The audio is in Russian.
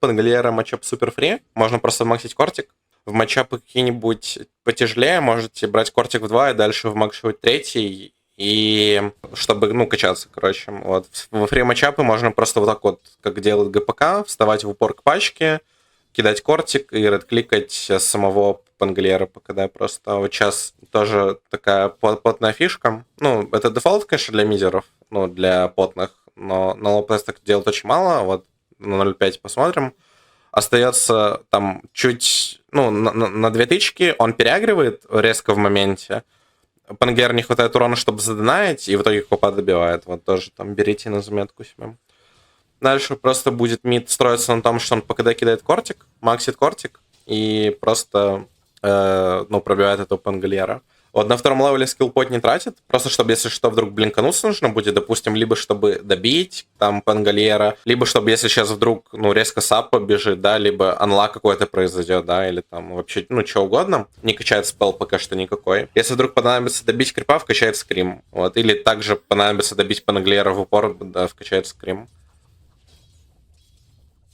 Пангалиера матчап супер фри. Можно просто максить кортик. В матчапы какие-нибудь потяжелее можете брать кортик в 2 и дальше вмакшивать третий. И чтобы, ну, качаться, короче. Вот. Во фри матчапы можно просто вот так вот, как делает ГПК, вставать в упор к пачке, кидать кортик и редкликать самого Пангалиера ПКД. Просто вот сейчас тоже такая потная фишка. Ну, это дефолт, конечно, для мидеров, ну, для потных, но на лоу-пресс так делать очень мало. Вот на 0.5 посмотрим. Остается там чуть, ну, на 2 тычки, он переагривает резко в моменте. Пангер не хватает урона, чтобы задонать, и в итоге Копа добивает. Вот тоже там берите на заметку себе. Дальше просто будет мид строиться на том, что он ПКД кидает кортик, максит кортик, и просто ну, пробивает этого Пангальера. Вот на втором левеле скиллпот не тратит, просто чтобы, если что, вдруг блинкануться нужно будет, допустим, либо чтобы добить там Пангальера, либо чтобы, если сейчас вдруг, ну, резко сап побежит, да, либо анлак какой-то произойдет, да, или там вообще, ну, что угодно. Не качает спелл пока что никакой. Если вдруг понадобится добить крипа, вкачает скрим. Вот, или также понадобится добить Пангальера в упор, да, вкачает скрим.